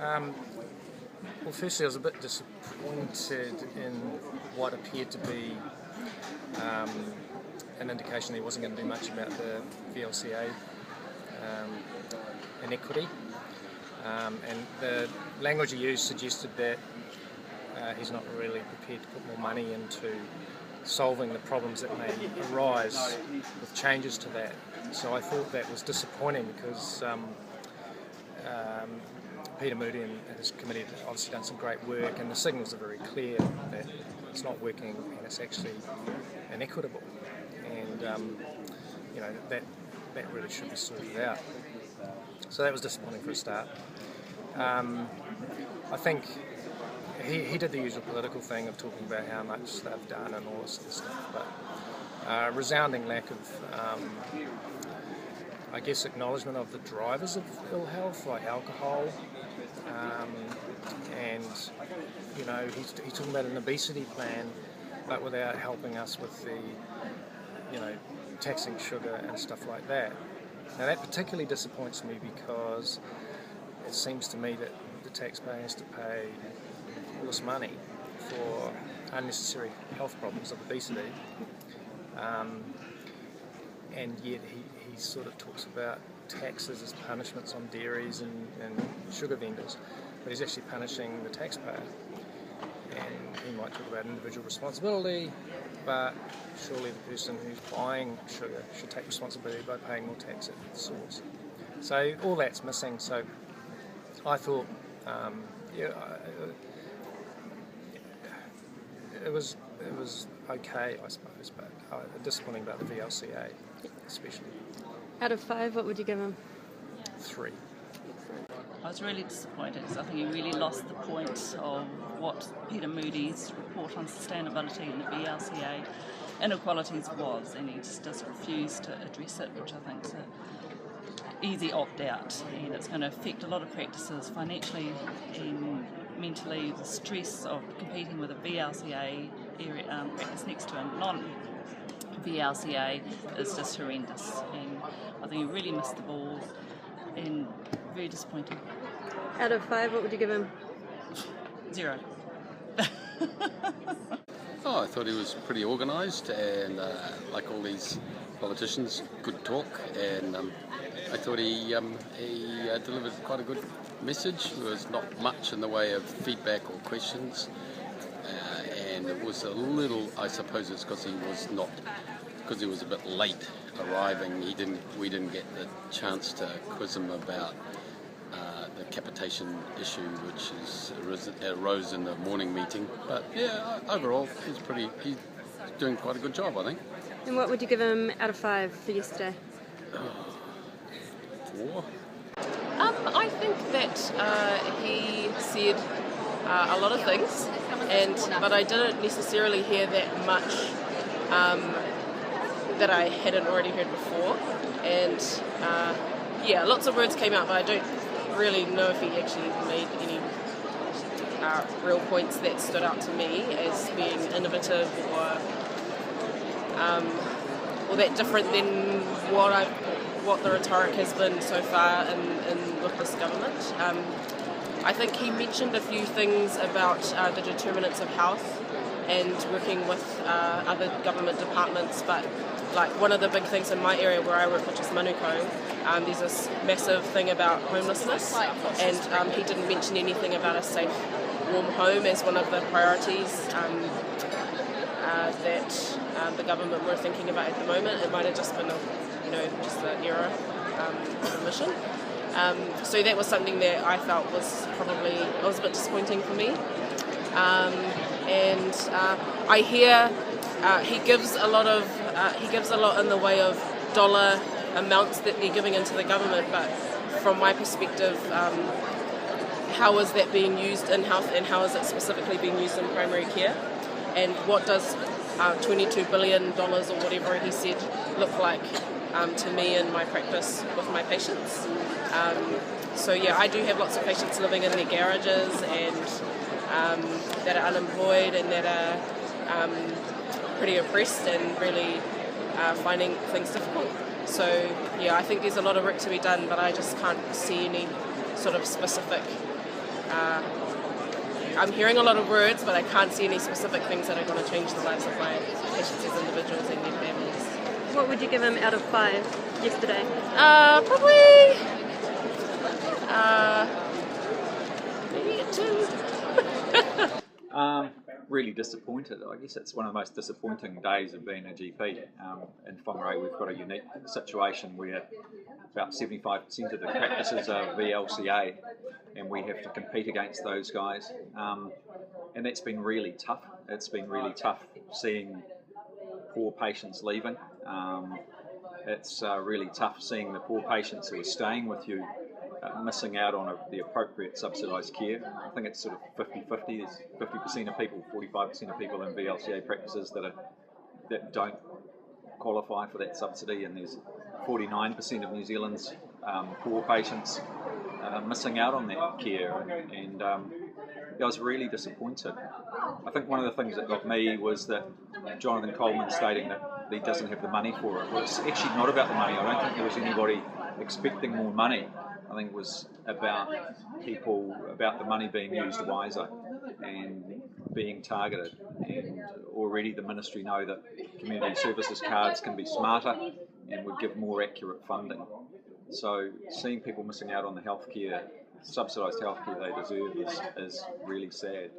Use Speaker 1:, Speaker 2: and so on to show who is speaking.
Speaker 1: Well, firstly, I was a bit disappointed in what appeared to be an indication that he wasn't going to do much about the VLCA inequity. And the language he used suggested that he's not really prepared to put more money into solving the problems that may arise with changes to that. So I thought that was disappointing because Peter Moody and his committee have obviously done some great work, and the signals are very clear that it's not working and it's actually inequitable, and that really should be sorted out. So that was disappointing for a start. I think he did the usual political thing of talking about how much they've done and all this sort of stuff, but resounding lack of I guess acknowledgement of the drivers of ill health, like alcohol, and he's talking about an obesity plan, but without helping us with the taxing sugar and stuff like that. Now that particularly disappoints me because it seems to me that the taxpayer has to pay all this money for unnecessary health problems of obesity, and yet he sort of talks about taxes as punishments on dairies and sugar vendors, but he's actually punishing the taxpayer. And he might talk about individual responsibility, but surely the person who's buying sugar should take responsibility by paying more tax at the source. So all that's missing. So I thought, it was okay, I suppose, but disappointing about the VLCA, especially.
Speaker 2: Out of 5, what would you give him?
Speaker 1: 3.
Speaker 3: I was really disappointed because I think he really lost the point of what Peter Moody's report on sustainability in the VLCA inequalities was, and he just refused to address it, which I think is an easy opt-out, and it's going to affect a lot of practices financially and mentally. The stress of competing with a VLCA area practice next to a non-VLCA is just horrendous, and I think he really missed the ball and very disappointing.
Speaker 2: Out of 5, what would you give him?
Speaker 3: 0.
Speaker 4: I thought he was pretty organised and like all these politicians, good talk, and I thought he delivered quite a good message. There was not much in the way of feedback or questions, and it was a little, I suppose it's because he was a bit late arriving. We didn't get the chance to quiz him about the capitation issue, which arose in the morning meeting. But yeah, overall, he's doing quite a good job, I think.
Speaker 2: And what would you give him out of 5 for yesterday?
Speaker 4: 4.
Speaker 5: I think that he said a lot of things, but I didn't necessarily hear that much that I hadn't already heard before. And lots of words came out, but I don't really know if he actually made any real points that stood out to me as being innovative or that different than what the rhetoric has been so far in with this government. I think he mentioned a few things about the determinants of health and working with other government departments, but like one of the big things in my area where I work, which is Manukau, there's this massive thing about homelessness, and he didn't mention anything about a safe, warm home as one of the priorities that the government were thinking about at the moment. It might have just been just an error of omission. So that was something that I felt was a bit disappointing for me. And I hear he gives a lot in the way of dollar amounts that they're giving into the government, but from my perspective, how is that being used in health, and how is it specifically being used in primary care, and what does $22 billion or whatever he said look like to me in my practice with my patients. So yeah, I do have lots of patients living in their garages and that are unemployed and that are pretty oppressed and really finding things difficult. So yeah, I think there's a lot of work to be done, but I just can't see any sort of specific I'm hearing a lot of words, but I can't see any specific things that are going to change the lives of my patients as individuals and their families.
Speaker 2: What would you give him out of 5 yesterday?
Speaker 5: Probably maybe a 2.
Speaker 6: Really disappointed. I guess it's one of the most disappointing days of being a GP. In Whangarei we've got a unique situation where about 75% of the practices are VLCA and we have to compete against those guys. And that's been really tough. It's been really tough seeing poor patients leaving. It's really tough seeing the poor patients who are staying with you missing out on the appropriate subsidised care. I think it's sort of 50-50. There's 50% of people, 45% of people in VLCA practices that don't qualify for that subsidy, and there's 49% of New Zealand's poor patients missing out on that care. And I was really disappointed. I think one of the things that got me was that Jonathan Coleman stating that he doesn't have the money for it. Well, it's actually not about the money. I don't think there was anybody expecting more money. I think it was about the money being used wiser and being targeted. And already the ministry know that community services cards can be smarter and would give more accurate funding. So seeing people missing out on the healthcare, subsidised healthcare they deserve is really sad.